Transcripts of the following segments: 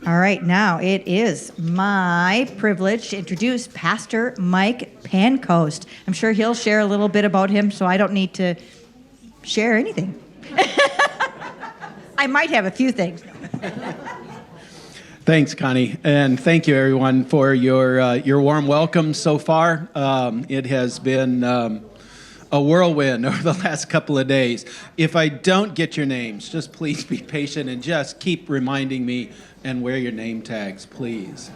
All right, now it is my privilege to introduce Pastor Mike Pancoast. I'm sure he'll share a little bit about him, so I don't need to share anything. I might have a few things. Thanks, Connie, and thank you, everyone, for your warm welcome so far. It has been a whirlwind over the last couple of days. If I don't get your names, just please be patient and just keep reminding me and wear your name tags, please.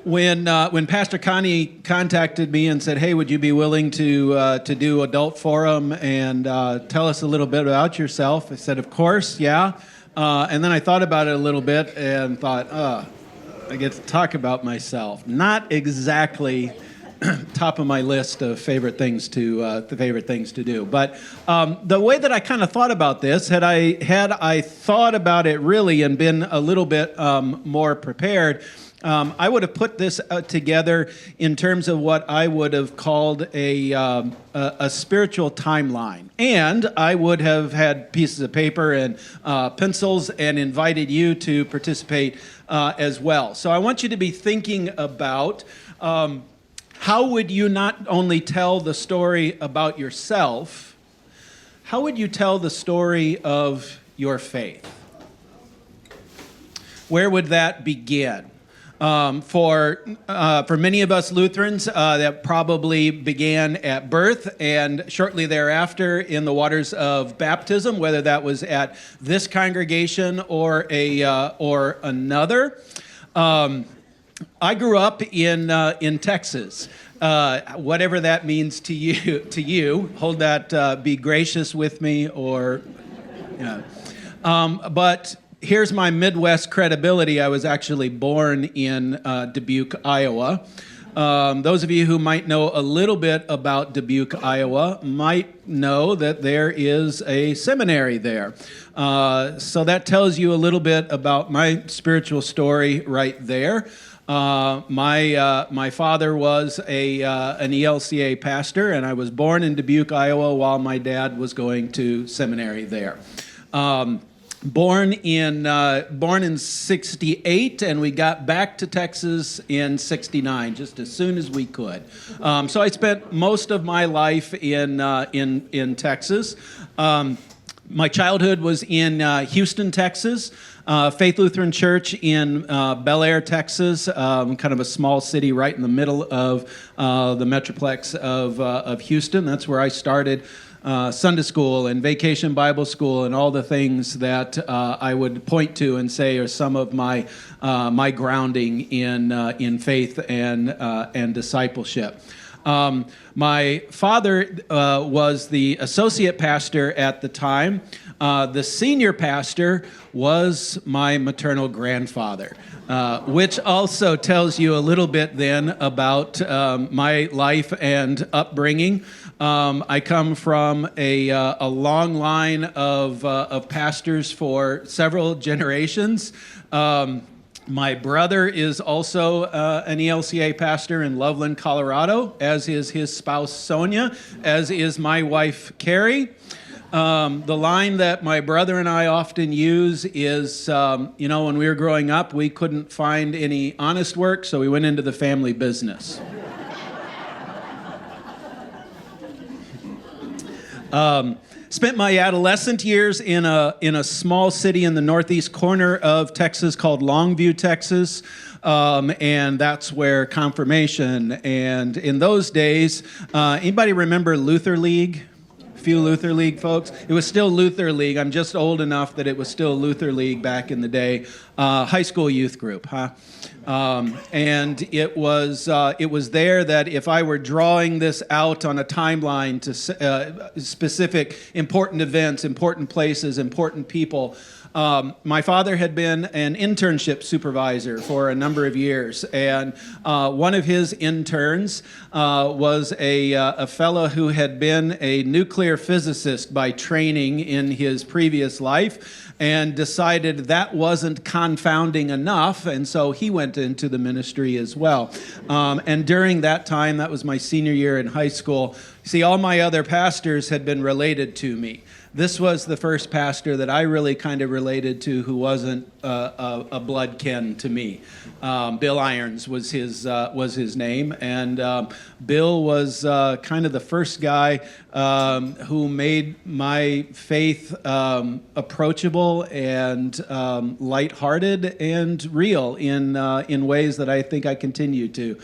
When Pastor Connie contacted me and said, "Hey, would you be willing to do adult forum and tell us a little bit about yourself?" I said, "Of course, yeah." And then I thought about it a little bit and thought, I get to talk about myself. Not exactly top of my list of favorite things to do. But the way that I kind of thought about this, had I thought about it really and been a little bit more prepared, I would have put this together in terms of what I would have called a spiritual timeline. And I would have had pieces of paper and pencils and invited you to participate as well. So I want you to be thinking about how would you not only tell the story about yourself, how would you tell the story of your faith? Where would that begin? For many of us Lutherans, that probably began at birth and shortly thereafter in the waters of baptism, whether that was at this congregation or another. I grew up in Texas. Whatever that means to you, hold that. Be gracious with me, or. But here's my Midwest credibility. I was actually born in Dubuque, Iowa. Those of you who might know a little bit about Dubuque, Iowa, might know that there is a seminary there. So that tells you a little bit about my spiritual story right there. My father was an ELCA pastor, and I was born in Dubuque, Iowa, while my dad was going to seminary there. Born in 68, and we got back to Texas in 69, just as soon as we could. So I spent most of my life in Texas. My childhood was in Houston, Texas, Faith Lutheran Church in Bel Air, Texas, kind of a small city right in the middle of the metroplex of Houston. That's where I started Sunday school and vacation Bible school and all the things that I would point to and say are some of my grounding in faith and discipleship. My father was the associate pastor at the time. The senior pastor was my maternal grandfather, which also tells you a little bit then about my life and upbringing. I come from a long line of pastors for several generations. My brother is also an ELCA pastor in Loveland, Colorado, as is his spouse, Sonia, as is my wife, Carrie. The line that my brother and I often use is, when we were growing up, we couldn't find any honest work, so we went into the family business. Spent my adolescent years in a small city in the northeast corner of Texas called Longview, Texas, and that's where confirmation. And in those days, anybody remember Luther League? Few Luther League folks. It was still Luther League. I'm just old enough that it was still Luther League back in the day. High school youth group, huh? And it was there that if I were drawing this out on a timeline to specific important events, important places, important people, my father had been an internship supervisor for a number of years, and one of his interns was a fellow who had been a nuclear physicist by training in his previous life, and decided that wasn't confounding enough, and so he went into the ministry as well. And during that time, that was my senior year in high school, See, all my other pastors had been related to me. This was the first pastor that I really kind of related to who wasn't a blood kin to me. Bill Irons was his name, and Bill was kind of the first guy who made my faith approachable and lighthearted and real in ways that I think I continue to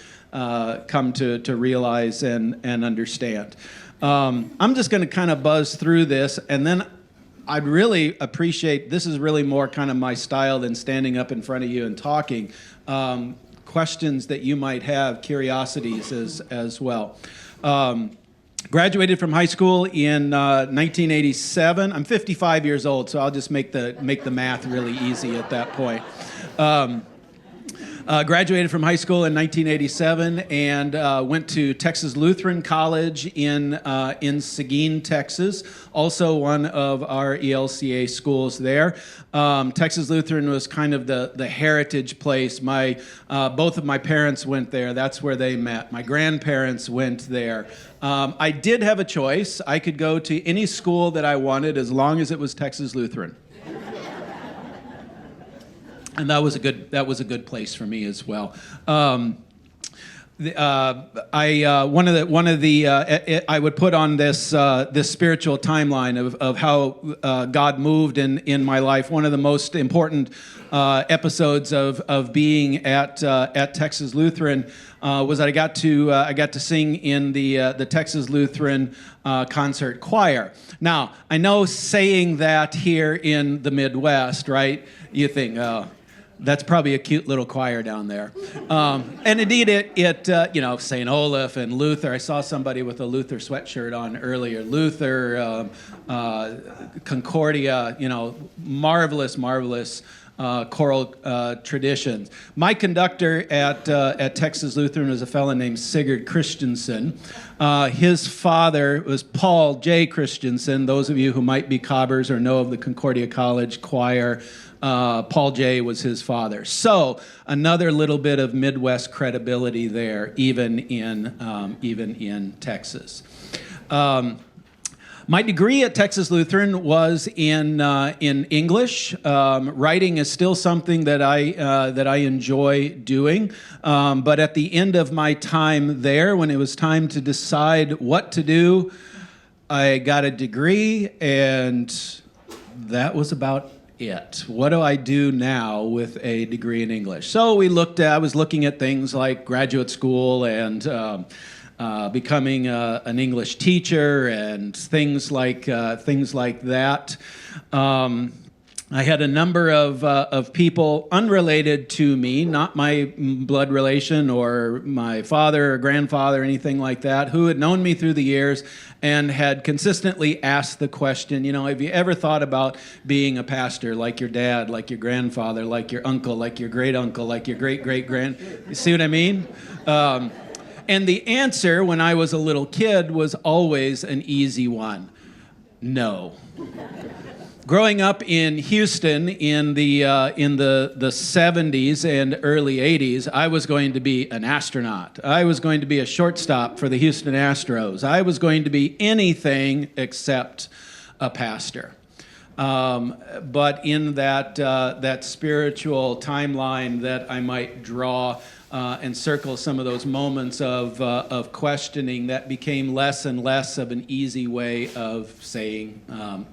come to realize and understand. I'm just going to kind of buzz through this, and then I'd really appreciate, this is really more kind of my style than standing up in front of you and talking, questions that you might have, curiosities as well. Graduated from high school in 1987. I'm 55 years old, so I'll just make the math really easy at that point. Graduated from high school in 1987 and went to Texas Lutheran College in Seguin, Texas, also one of our ELCA schools there. Texas Lutheran was kind of the heritage place. Both of my parents went there. That's where they met. My grandparents went there. I did have a choice. I could go to any school that I wanted as long as it was Texas Lutheran. And that was a good place for me as well. I would put on this spiritual timeline of how God moved in my life. One of the most important episodes of being at Texas Lutheran was that I got to sing in the Texas Lutheran concert choir. Now, I know saying that here in the Midwest, right? You think, oh, that's probably a cute little choir down there. And indeed, St. Olaf and Luther. I saw somebody with a Luther sweatshirt on earlier. Luther, Concordia, marvelous choral traditions. My conductor at Texas Lutheran was a fellow named Sigurd Christensen. His father was Paul J. Christensen. Those of you who might be cobbers or know of the Concordia College choir, Paul J. was his father. So another little bit of Midwest credibility there, even in Texas. My degree at Texas Lutheran was in English. Writing is still something that I enjoy doing. But at the end of my time there, when it was time to decide what to do, I got a degree, and that was about it. What do I do now with a degree in English? So I was looking at things like graduate school and becoming an English teacher and things like that. I had a number of people unrelated to me, not my blood relation or my father or grandfather or anything like that, who had known me through the years and had consistently asked the question, have you ever thought about being a pastor like your dad, like your grandfather, like your uncle, like your great-uncle, like your great-great-grand? You see what I mean? And the answer when I was a little kid was always an easy one. No. Growing up in Houston in the 70s and early 80s, I was going to be an astronaut. I was going to be a shortstop for the Houston Astros. I was going to be anything except a pastor. But in that spiritual timeline that I might draw and circle some of those moments of questioning, that became less and less of an easy way of saying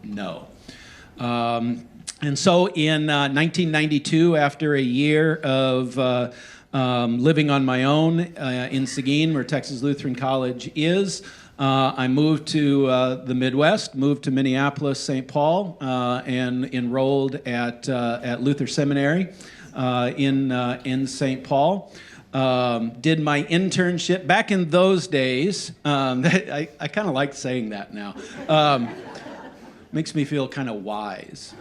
no. And so in 1992, after a year of living on my own in Seguin, where Texas Lutheran College is, I moved to the Midwest, moved to Minneapolis, St. Paul, and enrolled at Luther Seminary in St. Paul. Did my internship back in those days. I kind of like saying that now. Makes me feel kind of wise.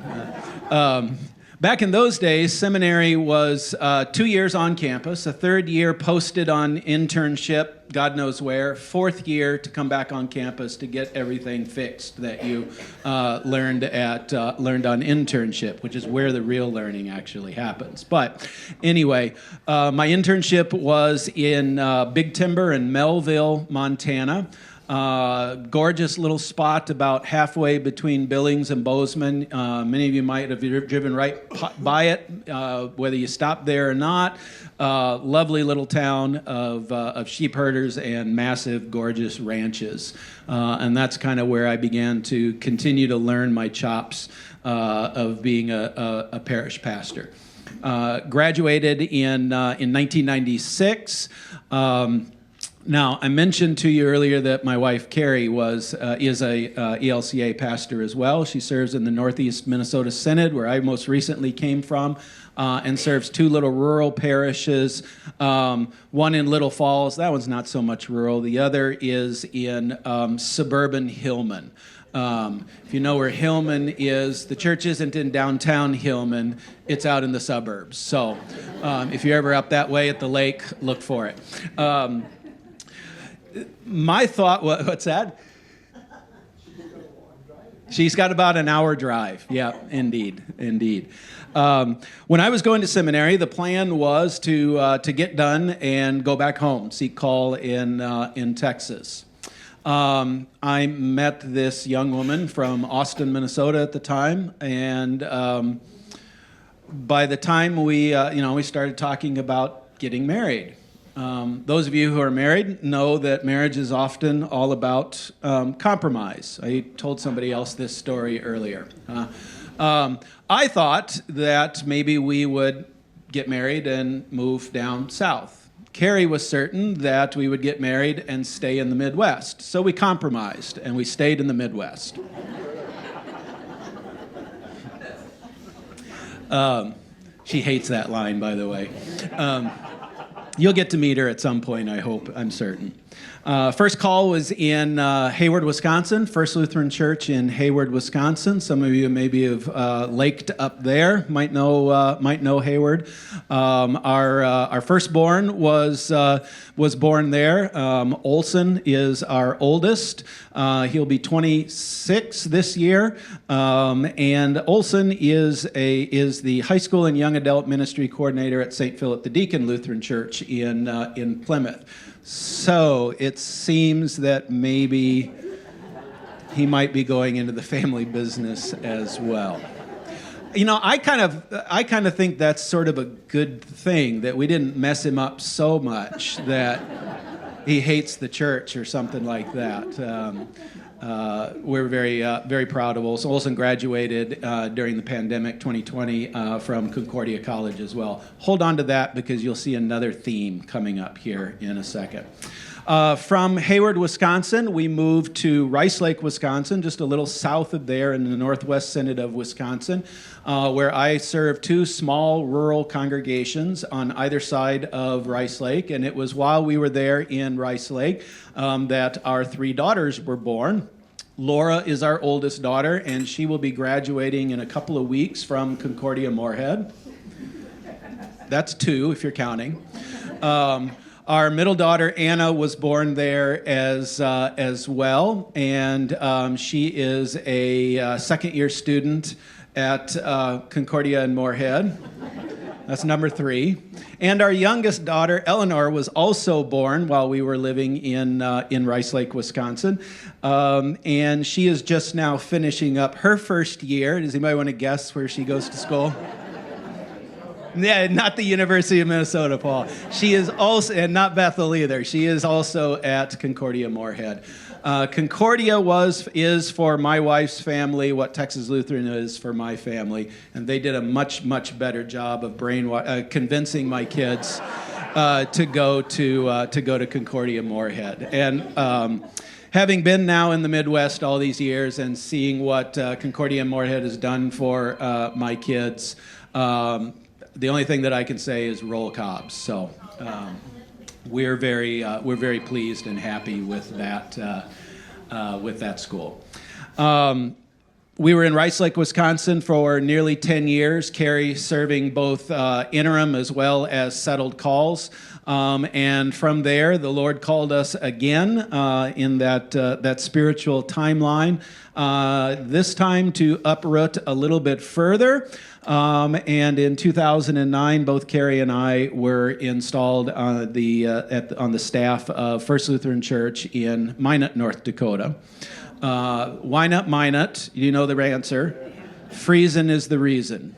Back in those days, seminary was 2 years on campus, a third year posted on internship, God knows where, fourth year to come back on campus to get everything fixed that you learned on internship, which is where the real learning actually happens. But anyway, my internship was in Big Timber in Melville, Montana. Gorgeous little spot about halfway between Billings and Bozeman. Many of you might have driven right by it, whether you stopped there or not. Lovely little town of sheep herders and massive, gorgeous ranches. And that's kind of where I began to continue to learn my chops of being a parish pastor. Graduated in 1996. Now, I mentioned to you earlier that my wife, Carrie, is a ELCA pastor as well. She serves in the Northeast Minnesota Synod, where I most recently came from, and serves 2 little rural parishes, one in Little Falls. That one's not so much rural. The other is in suburban Hillman. If you know where Hillman is, the church isn't in downtown Hillman. It's out in the suburbs. So if you're ever up that way at the lake, look for it. My thought, what's that? She's got about an hour drive. Yeah, indeed. When I was going to seminary, the plan was to get done and go back home, seek call in Texas. I met this young woman from Austin, Minnesota at the time, and by the time we started talking about getting married. Those of you who are married know that marriage is often all about compromise. I told somebody else this story earlier. I thought that maybe we would get married and move down south. Carrie was certain that we would get married and stay in the Midwest. So we compromised, and we stayed in the Midwest. She hates that line, by the way. You'll get to meet her at some point, I hope, I'm certain. First call was in Hayward, Wisconsin, First Lutheran Church in Hayward, Wisconsin. Some of you maybe have laked up there, might know Hayward. Our firstborn was born there. Olson is our oldest. He'll be 26 this year, and Olson is the high school and young adult ministry coordinator at St. Philip the Deacon Lutheran Church in Plymouth. So it seems that maybe he might be going into the family business as well. You know, I kind of think that's sort of a good thing, that we didn't mess him up so much that he hates the church or something like that. We're very proud of Olson. Olson graduated during the pandemic 2020 from Concordia College as well. Hold on to that because you'll see another theme coming up here in a second. From Hayward, Wisconsin, we moved to Rice Lake, Wisconsin, just a little south of there in the Northwest Synod of Wisconsin, where I served 2 small rural congregations on either side of Rice Lake. And it was while we were there in Rice Lake that our 3 daughters were born. Laura is our oldest daughter, and she will be graduating in a couple of weeks from Concordia Moorhead. That's 2, if you're counting. Our middle daughter, Anna, was born there as well, and she is a second-year student at Concordia and Moorhead. That's number 3. And our youngest daughter, Eleanor, was also born while we were living in Rice Lake, Wisconsin. And she is just now finishing up her first year. Does anybody want to guess where she goes to school? Yeah, not the University of Minnesota, Paul. She is also, and not Bethel either. She is also at Concordia Moorhead. Concordia is for my wife's family what Texas Lutheran is for my family, and they did a much better job of convincing my kids to go to Concordia Moorhead. And having been now in the Midwest all these years and seeing what Concordia Moorhead has done for my kids, the only thing that I can say is roll Cobbs. So we're very pleased and happy with that school. We were in Rice Lake, Wisconsin for nearly 10 years, Carrie serving both interim as well as settled calls. And from there, the Lord called us again in that spiritual timeline, this time to uproot a little bit further. And in 2009, both Carrie and I were installed on the staff of First Lutheran Church in Minot, North Dakota. Why not Minot? You know the answer. Friesen is the reason.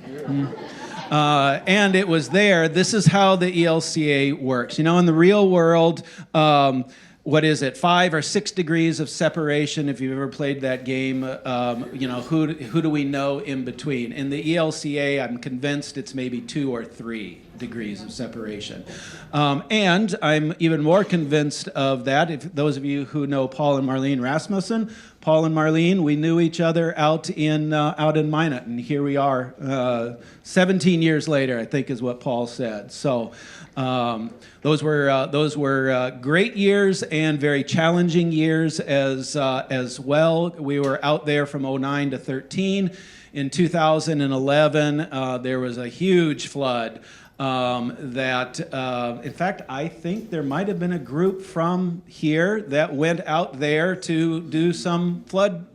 And it was there. This is how the ELCA works. You know, in the real world, what is it, 5 or 6 degrees of separation? If you've ever played that game, who do we know in between? In the ELCA, I'm convinced it's maybe 2 or 3 degrees of separation. And I'm even more convinced of that. If those of you who know Paul and Marlene Rasmussen, Paul and Marlene, we knew each other out in Minot, and here we are, 17 years later, I think is what Paul said. So those were great years and very challenging years as well. We were out there from 2009 to 13. In 2011, there was a huge flood. In fact, I think there might have been a group from here that went out there to do some flood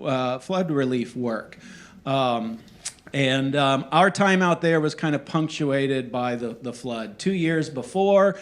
relief work. And our time out there was kind of punctuated by the flood. 2 years before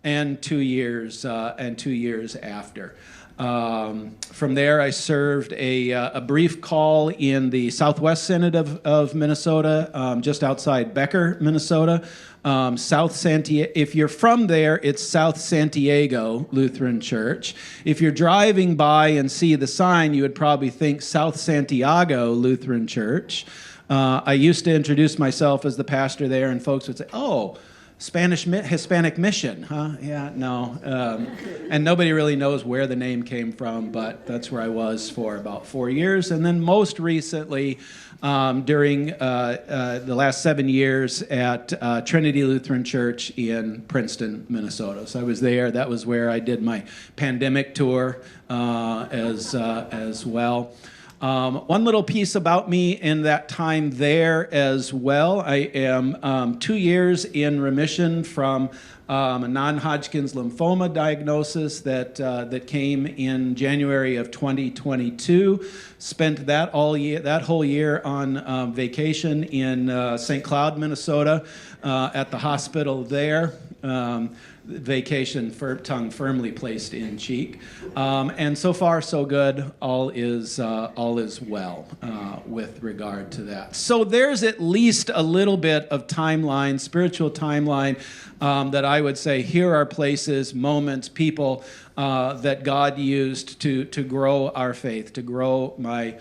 and 2 years after. From there, I served a brief call in the Southwest Synod of Minnesota, just outside Becker, Minnesota. South Santiago. If you're from there, it's South Santiago Lutheran Church. If you're driving by and see the sign, you would probably think South Santiago Lutheran Church. I used to introduce myself as the pastor there, and folks would say, "Oh, Hispanic mission, huh?" Yeah, no. And nobody really knows where the name came from, but that's where I was for about 4 years. And then most recently, during the last 7 years at Trinity Lutheran Church in Princeton, Minnesota. So I was there. That was where I did my pandemic tour as well. One little piece about me in that time there as well. I am 2 years in remission from a non-Hodgkin's lymphoma diagnosis that came in January of 2022. Spent that whole year on vacation in St. Cloud, Minnesota, at the hospital there. Vacation, tongue firmly placed in cheek, and so far so good. All is well with regard to that. So there's at least a little bit of timeline, spiritual timeline, that I would say here are places, moments, people that God used to grow our faith, to grow my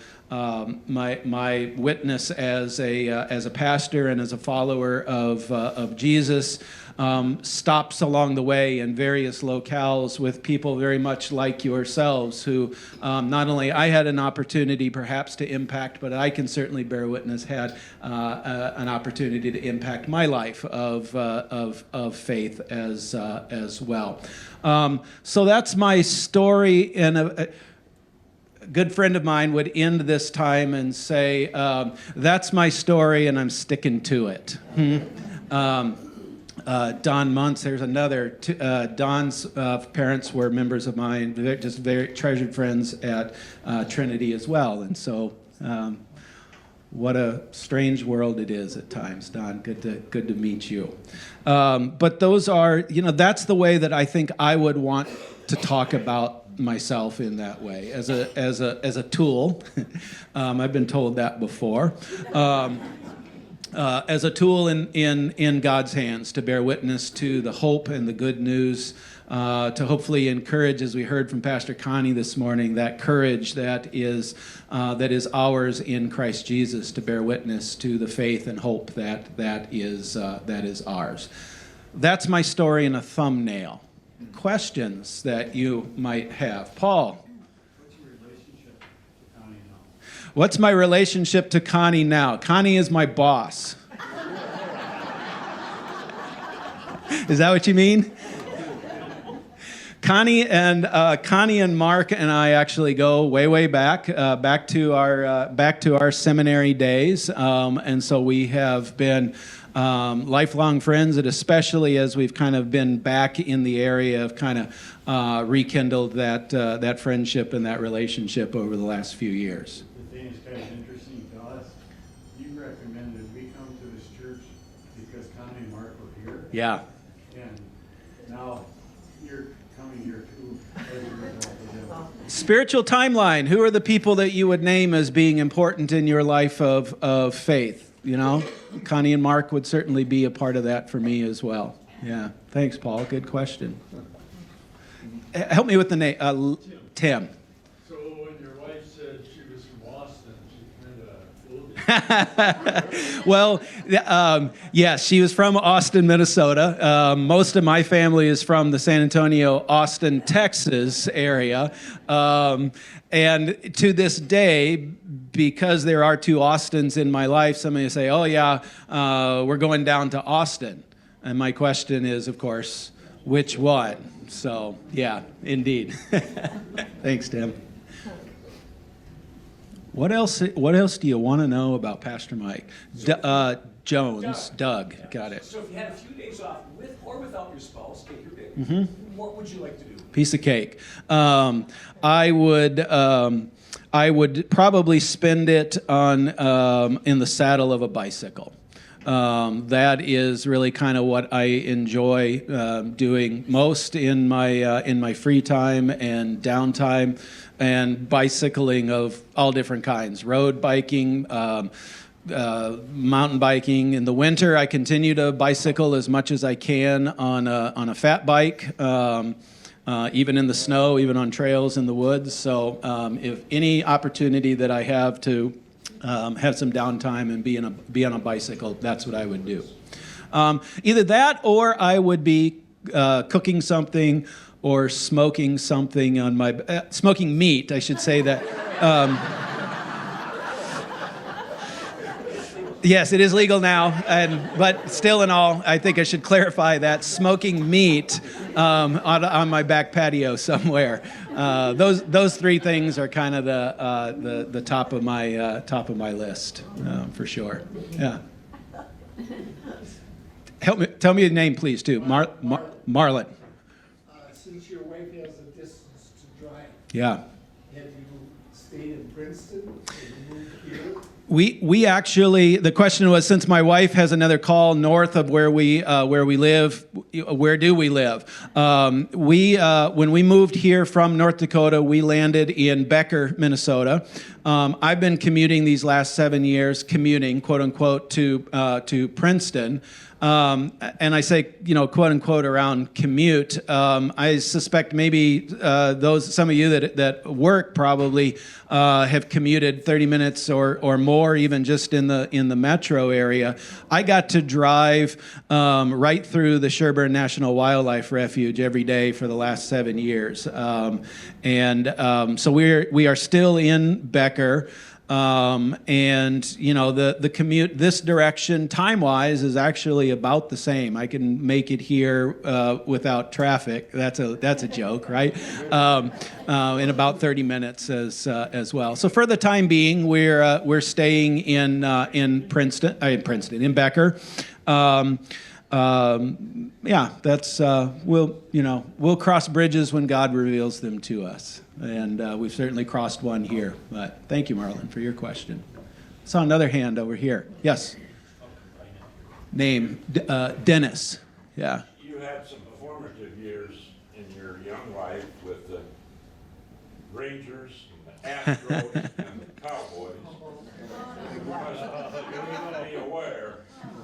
witness as a pastor and as a follower of Jesus. Stops along the way in various locales with people very much like yourselves who not only I had an opportunity perhaps to impact, but I can certainly bear witness had an opportunity to impact my life of faith as well. So that's my story. And a good friend of mine would end this time and say, that's my story and I'm sticking to it. Don Muntz, there's another. Don's parents were members of mine, just very treasured friends at Trinity as well. And so, what a strange world it is at times, Don. Good to meet you. But those are, that's the way that I think I would want to talk about myself in that way, as a tool. I've been told that before. As a tool in God's hands to bear witness to the hope and the good news, to hopefully encourage, as we heard from Pastor Connie this morning, that courage that is ours in Christ Jesus to bear witness to the faith and hope that is ours. That's my story in a thumbnail. Questions that you might have, Paul. What's my relationship to Connie now? Connie is my boss. Is that what you mean? Connie and Mark and I actually go way back, back to our seminary days, and so we have been lifelong friends, and especially as we've kind of been back in the area of kind of rekindled that friendship and that relationship over the last few years. The thing is kind of interesting to us. You recommended we come to this church because Connie and Mark were here. Yeah. And now you're coming here too as a result of them. Spiritual timeline. Who are the people that you would name as being important in your life of faith? You know, Connie and Mark would certainly be a part of that for me as well. Yeah. Thanks, Paul. Good question. Help me with the name. Tim. So when your wife said she was from Boston, she kind of fooled you. Well, yes, she was from Austin, Minnesota. Most of my family is from the San Antonio, Austin, Texas area. And to this day, because there are two Austins in my life, somebody will say, oh, yeah, we're going down to Austin. And my question is, of course, which one? So, yeah, indeed. Thanks, Tim. What else do you want to know about Pastor Mike? Jones, Doug, got it. So if you had a few days off with or without your spouse, take your pick. What would you like to do? Piece of cake. I would probably spend it on in the saddle of a bicycle. That is really kind of what I enjoy doing most in my free time and downtime, and bicycling of all different kinds. Road biking, mountain biking. In the winter, I continue to bicycle as much as I can on a fat bike. Even in the snow, even on trails in the woods. So if any opportunity that I have to have some downtime and be on a bicycle, that's what I would do. Either that, or I would be cooking something or smoking something on my smoking meat. I should say that. Yes, it is legal now, but still in all, I think I should clarify that smoking meat on my back patio somewhere. Those three things are kind of the top of my list for sure. Yeah. Tell me your name, please, too. Marlon. Since your wife has a distance to drive, Yeah. have you stayed in Princeton? Have you moved here? We actually, the question was, since my wife has another call north of where we live, where do we live? When we moved here from North Dakota, we landed in Becker, Minnesota. I've been commuting these last 7 years, quote unquote, to Princeton. And I say, quote unquote, around commute. I suspect maybe some of you that work probably have commuted 30 minutes or more, even just in the metro area. I got to drive right through the Sherburne National Wildlife Refuge every day for the last 7 years, so we are still in Becker. And the commute this direction time-wise is actually about the same. I can make it here without traffic. That's a joke, right? In about 30 minutes as well. So for the time being, we're staying in Princeton, in Becker. That's we'll cross bridges when God reveals them to us, and we've certainly crossed one here. But thank you, Marlon, for your question. Saw another hand over here. Yes. Name Dennis. Yeah. You had some formative years in your young life with the Rangers and the Astros and the Cowboys. You must be aware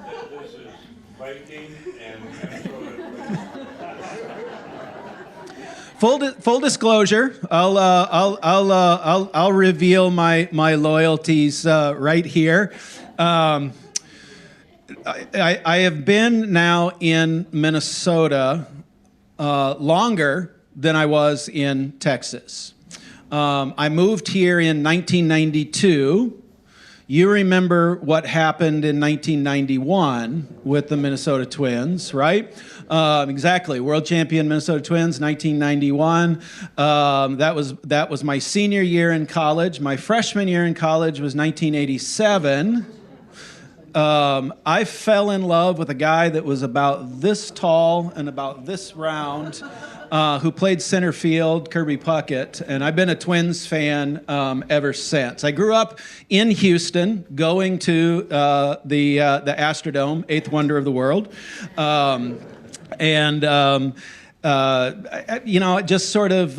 that this is Viking and Minnesota. Full disclosure, I'll reveal my loyalties right here. I have been now in Minnesota longer than I was in Texas. I moved here in 1992. You remember what happened in 1991 with the Minnesota Twins, right? Exactly, world champion Minnesota Twins, 1991. That was my senior year in college. My freshman year in college was 1987. I fell in love with a guy that was about this tall and about this round, who played center field, Kirby Puckett, and I've been a Twins fan ever since. I grew up in Houston, going to the Astrodome, eighth wonder of the world, just sort of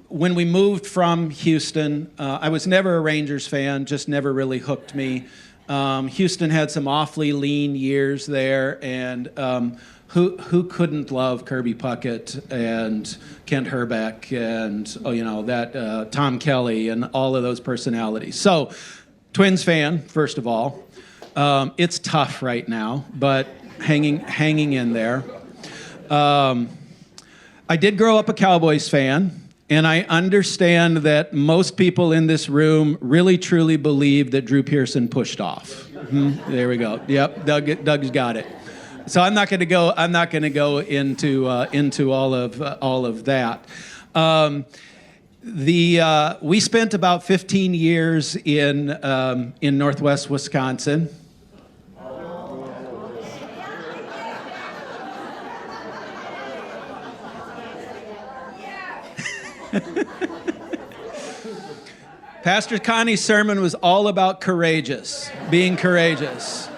when we moved from Houston, I was never a Rangers fan, just never really hooked me. Houston had some awfully lean years there, and who couldn't love Kirby Puckett and Kent Herbeck and Tom Kelly and all of those personalities. So, Twins fan, first of all. It's tough right now, but hanging in there. I did grow up a Cowboys fan. And I understand that most people in this room really truly believe that Drew Pearson pushed off. There we go. Yep, Doug's got it. So I'm not going to go into all of that. We spent about 15 years in Northwest Wisconsin. Pastor Connie's sermon was all about being courageous.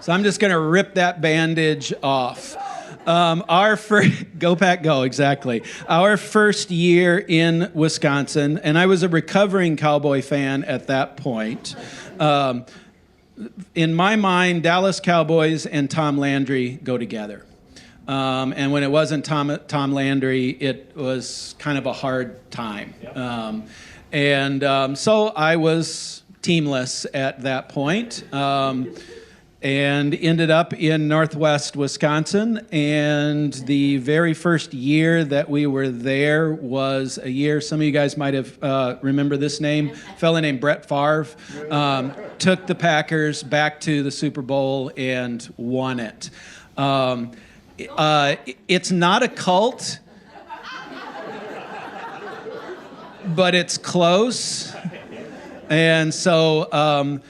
So I'm just going to rip that bandage off. Go Pack Go, exactly. Our first year in Wisconsin, and I was a recovering Cowboy fan at that point. In my mind, Dallas Cowboys and Tom Landry go together. And when it wasn't Tom Landry, it was kind of a hard time. So I was teamless at that point, and ended up in Northwest Wisconsin. And the very first year that we were there was a year, some of you guys might have remember this name, a fella named Brett Favre, took the Packers back to the Super Bowl and won it. It's not a cult, but it's close. And so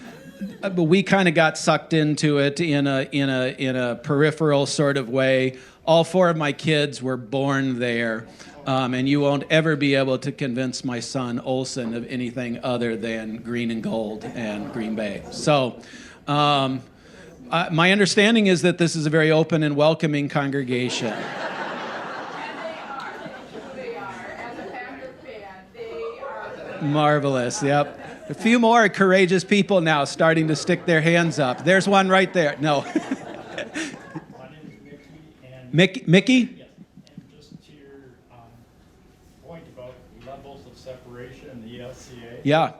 we kind of got sucked into it in a peripheral sort of way. All four of my kids were born there. And you won't ever be able to convince my son Olson of anything other than green and gold and Green Bay. So my understanding is that this is a very open and welcoming congregation. They are. As a Packers fan, they are. Marvelous, yep. A few more courageous people now starting to stick their hands up. There's one right there. No. My name is Mickey. Mickey? Yes, and just to your point about levels of separation in the LCA. Yeah.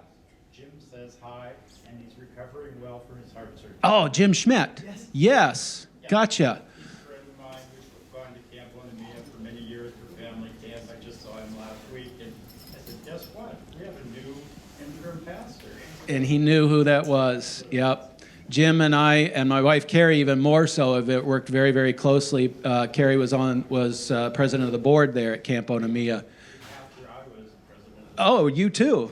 Jim says hi, and he's recovering well from his heart surgery. Oh, Jim Schmidt. Yes. Gotcha. He's a friend of mine. We've gone to Camp Onamia for many years for family camp. I just saw him last week, and I said, guess what? We have a new interim pastor. And he knew who that was. Yep. Jim and I, and my wife Carrie, even more so, have worked very, very closely. Carrie was president of the board there at Camp Onamia. After I was president. Oh, you too.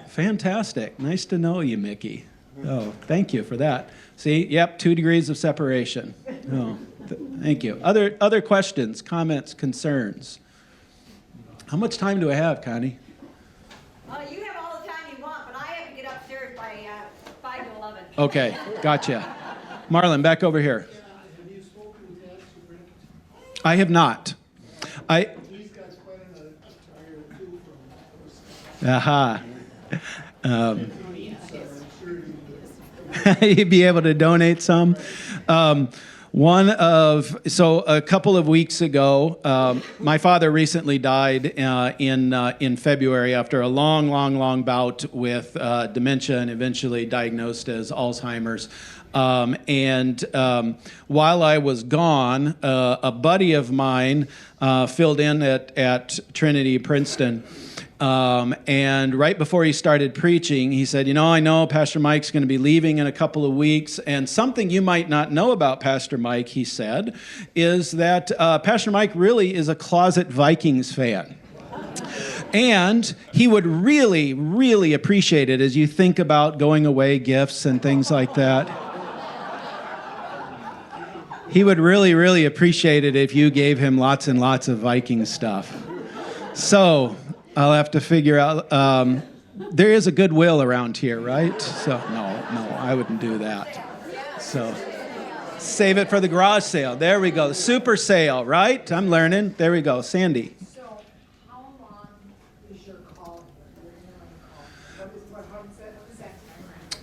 Fantastic. Nice to know you, Mickey. Oh, thank you for that. See, yep, 2 degrees of separation. Oh, thank you. Other questions, comments, concerns? How much time do I have, Connie? You have all the time you want, but I have to get upstairs by 5 to 11. Okay, gotcha. Marlon, back over here. Have you spoken to Pastor Brent? I have not. He's got quite an attire too from. Aha. I'm sure You'd be able to donate some. A couple of weeks ago, my father recently died in February after a long bout with dementia and eventually diagnosed as Alzheimer's. While I was gone, a buddy of mine filled in at Trinity Princeton. And right before he started preaching, he said, I know Pastor Mike's going to be leaving in a couple of weeks. And something you might not know about Pastor Mike, he said, is that Pastor Mike really is a closet Vikings fan. And he would really, really appreciate it as you think about going away gifts and things like that. He would really, really appreciate it if you gave him lots and lots of Viking stuff. So I'll have to figure out, there is a goodwill around here, right? So no, I wouldn't do that. So save it for the garage sale. There we go. The super sale, right? I'm learning. There we go. Sandy. So, how long is your call? What is that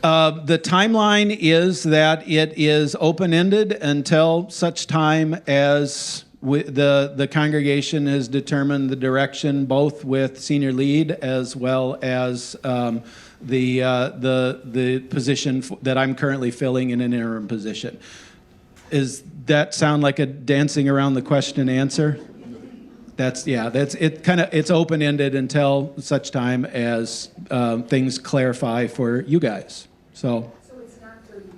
timeline? The timeline is that it is open-ended until such time as the congregation has determined the direction, both with senior lead as well as the position that I'm currently filling in an interim position. Does that sound like a dancing around the question answer? It's open-ended until such time as things clarify for you guys. So it's not 30 days?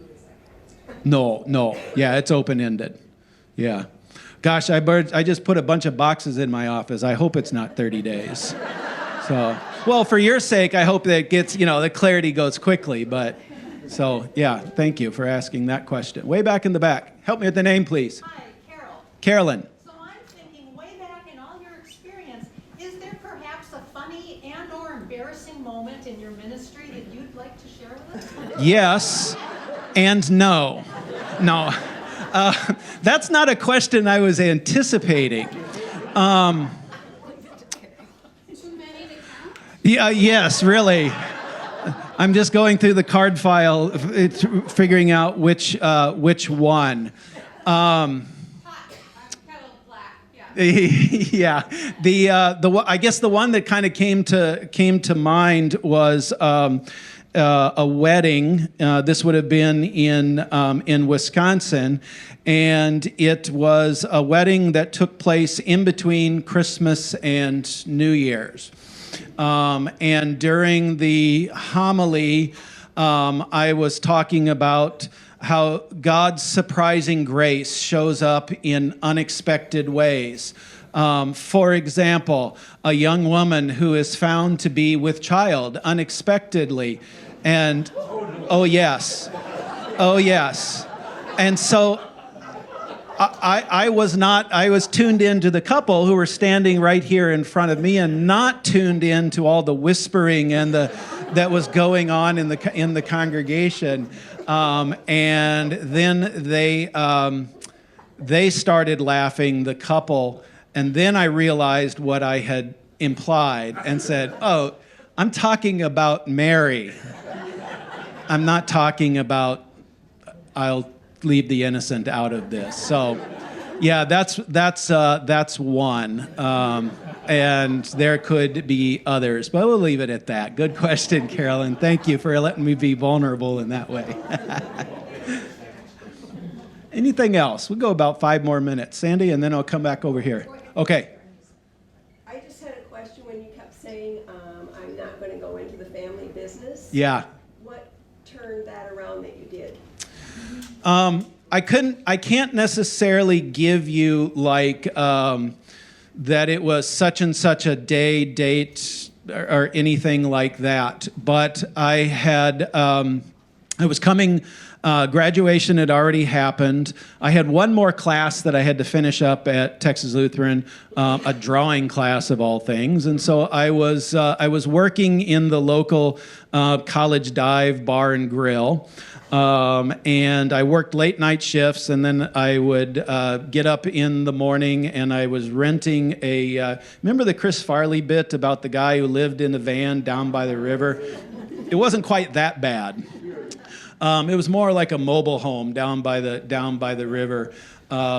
No. Yeah, it's open-ended. Yeah. Gosh, I just put a bunch of boxes in my office. I hope it's not 30 days. So, well, for your sake, I hope that it gets, the clarity goes quickly. But, so, yeah, thank you for asking that question. Way back in the back. Help me with the name, please. Hi, Carol. Carolyn. So I'm thinking, way back in all your experience, is there perhaps a funny and or embarrassing moment in your ministry that you'd like to share with us? Yes and no. No. That's not a question I was anticipating. Too many to count? Yeah, yes, really. I'm just going through the card file, figuring out which one. Hot. Kettle black. Yeah. Yeah, I guess the one that kind of came to mind was a wedding. This would have been in Wisconsin, and it was a wedding that took place in between Christmas and New Year's. And during the homily, I was talking about how God's surprising grace shows up in unexpected ways. For example, a young woman who is found to be with child unexpectedly. And, oh yes. And so I was tuned into the couple who were standing right here in front of me and not tuned into all the whispering and that was going on in the congregation. And then they started laughing, the couple, and then I realized what I had implied and said, oh, I'm talking about Mary. I'm not talking about, I'll leave the innocent out of this. So, yeah, that's one. And there could be others, but we'll leave it at that. Good question, Carolyn. Thank you for letting me be vulnerable in that way. Anything else? We'll go about 5 more minutes. Sandy, and then I'll come back over here. Okay. I just had a question when you kept saying, I'm not going to go into the family business. Yeah. What turned that around that you did? I can't necessarily give you like that it was such and such a date or anything like that. But I was coming, graduation had already happened. I had one more class that I had to finish up at Texas Lutheran, a drawing class of all things. And so I was working in the local college dive bar and grill. And I worked late night shifts, and then I would get up in the morning, and I was renting remember the Chris Farley bit about the guy who lived in a van down by the river? It wasn't quite that bad. It was more like a mobile home down by the river,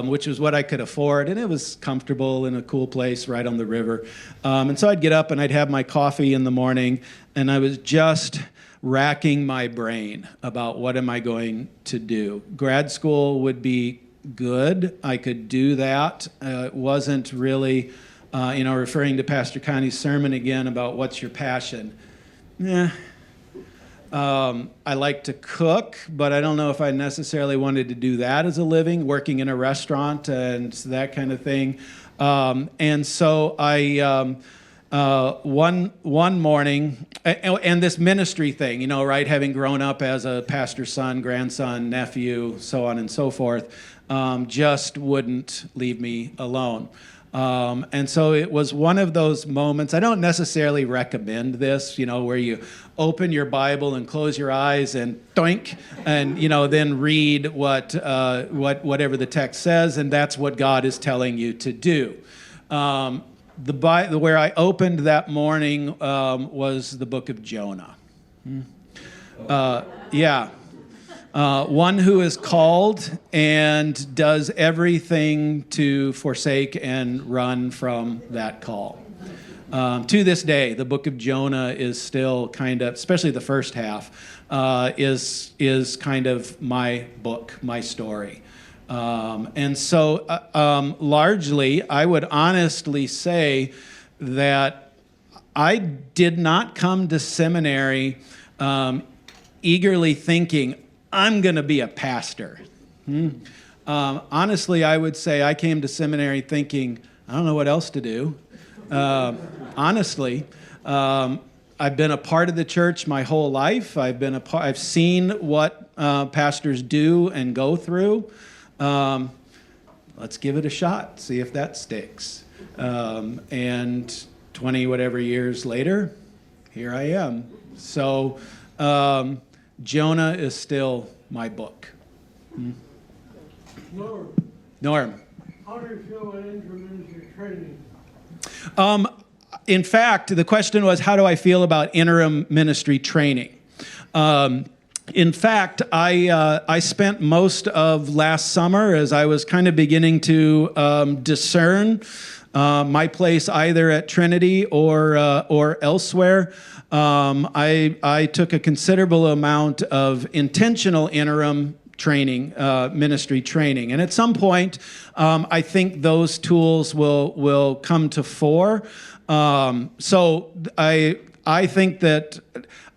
which was what I could afford, and it was comfortable in a cool place right on the river. And so I'd get up and I'd have my coffee in the morning, and I was just racking my brain about what am I going to do. Grad school would be good. I could do that. It wasn't really referring to Pastor Connie's sermon again about what's your passion. I like to cook, but I don't know if I necessarily wanted to do that as a living, working in a restaurant and that kind of thing. And so I, one morning, and this ministry thing, right, having grown up as a pastor's son, grandson, nephew, so on and so forth, just wouldn't leave me alone. And so it was one of those moments. I don't necessarily recommend this, where you open your Bible and close your eyes and doink, and then read whatever the text says, and that's what God is telling you to do. Where I opened that morning was the book of Jonah. One who is called and does everything to forsake and run from that call. To this day, the book of Jonah is still kind of, especially the first half, is kind of my book, my story. And so largely, I would honestly say that I did not come to seminary eagerly thinking, I'm going to be a pastor. Honestly, I would say I came to seminary thinking, I don't know what else to do. Honestly, I've been a part of the church my whole life. I've seen what pastors do and go through. Let's give it a shot, see if that sticks. And 20 whatever years later, here I am. So Jonah is still my book. Norm. How do you feel about interim ministry training? In fact, the question was, how do I feel about interim ministry training? In fact, I spent most of last summer as I was kind of beginning to discern my place either at Trinity or elsewhere. I took a considerable amount of intentional interim training, ministry training. And at some point, I think those tools will come to fore. So I think that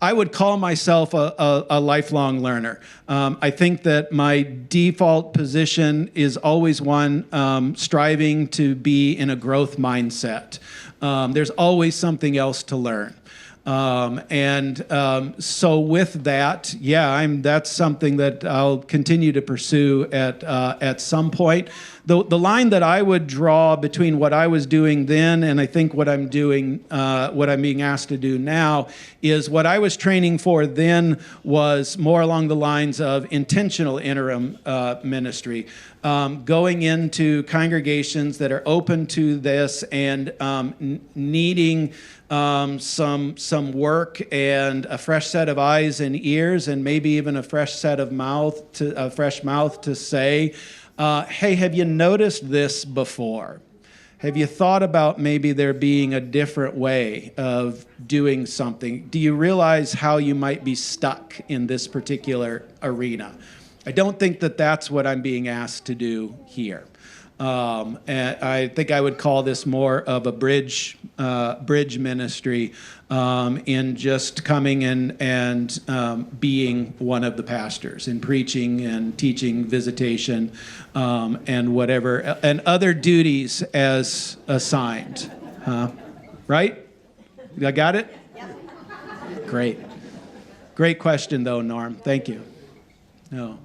I would call myself a lifelong learner. I think that my default position is always one striving to be in a growth mindset. There's always something else to learn. So with that, that's something that I'll continue to pursue at some point. The line that I would draw between what I was doing then and I think what I'm doing, what I'm being asked to do now, is what I was training for then was more along the lines of intentional interim ministry, going into congregations that are open to this and needing some work and a fresh set of eyes and ears, and maybe even a fresh set of fresh mouth to say, hey, have you noticed this before? Have you thought about maybe there being a different way of doing something? Do you realize how you might be stuck in this particular arena? I don't think that that's what I'm being asked to do here. And I think I would call this more of a bridge ministry in just coming in and being one of the pastors in preaching and teaching, visitation, and whatever, and other duties as assigned. Right? I got it? Great. Great question, though, Norm. Thank you. No.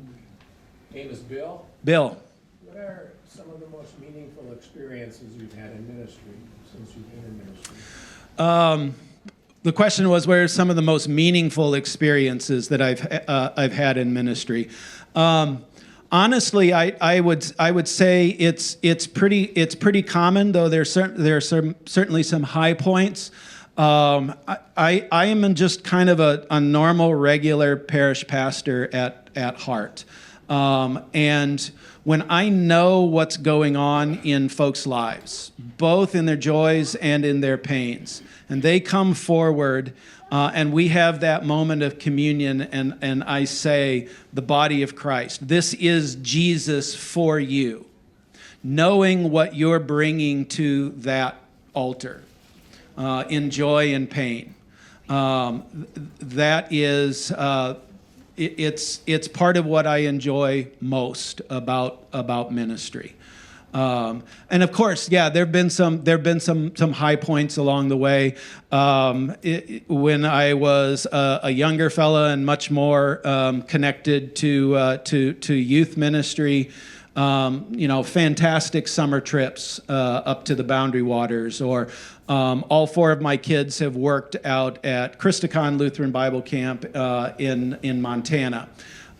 Name is Bill. Bill. What are some of the most meaningful experiences you've had in ministry since you've been in ministry? The question was, where are some of the most meaningful experiences that I've had in ministry? Honestly, I would say it's pretty common, though there are certainly some high points. I am just kind of a normal, regular parish pastor at heart. And when I know what's going on in folks' lives, both in their joys and in their pains, and they come forward, and we have that moment of communion, and I say, the body of Christ, this is Jesus for you. Knowing what you're bringing to that altar, in joy and pain. That is, it's part of what I enjoy most about ministry. And of course, yeah, there've been some high points along the way. When I was a younger fella and much more connected to youth ministry, fantastic summer trips up to the Boundary Waters, or all 4 of my kids have worked out at Christicon Lutheran Bible Camp in Montana.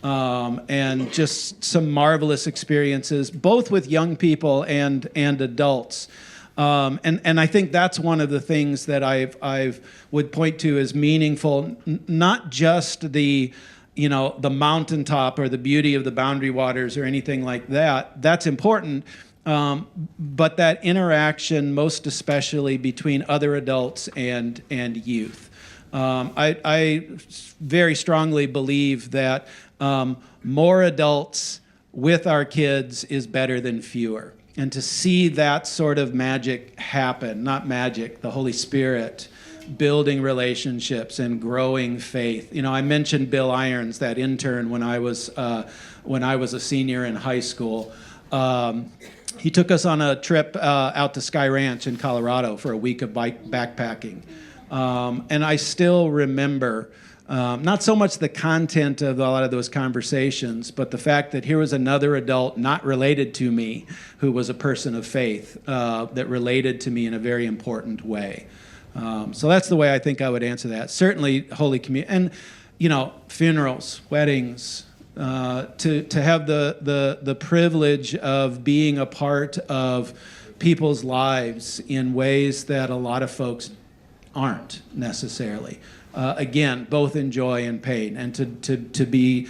And just some marvelous experiences, both with young people and adults. And I think that's one of the things that I've would point to as meaningful, not just the mountaintop or the beauty of the Boundary Waters or anything like that. That's important. But that interaction, most especially between other adults and youth. I very strongly believe that more adults with our kids is better than fewer. And to see that sort of magic happen, not magic, the Holy Spirit, building relationships and growing faith. I mentioned Bill Irons, that intern, when I was a senior in high school. He took us on a trip out to Sky Ranch in Colorado for a week of backpacking. And I still remember not so much the content of a lot of those conversations, but the fact that here was another adult not related to me who was a person of faith that related to me in a very important way. So that's the way I think I would answer that. Certainly Holy Communion, and funerals, weddings, to have the privilege of being a part of people's lives in ways that a lot of folks aren't necessarily. Again, both in joy and pain, and to be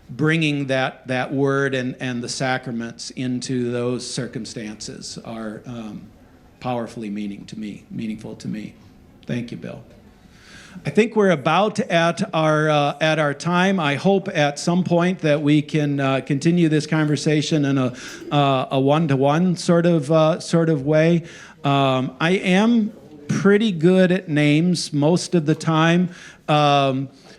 bringing that word and the sacraments into those circumstances are powerfully meaningful to me. Thank you, Bill. I think we're about at our time. I hope at some point that we can continue this conversation in a one-to-one sort of way. I am pretty good at names most of the time.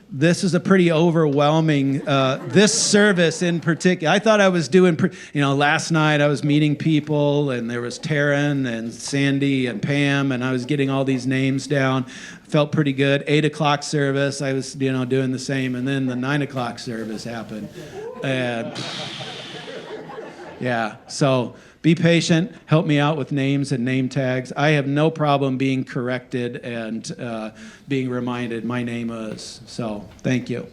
This is a pretty overwhelming, this service in particular. I thought I was doing, last night I was meeting people, and there was Taryn and Sandy and Pam, and I was getting all these names down. Felt pretty good. 8 o'clock service, I was, doing the same, and then the 9 o'clock service happened. And yeah, so be patient. Help me out with names and name tags. I have no problem being corrected and being reminded my name is. So thank you.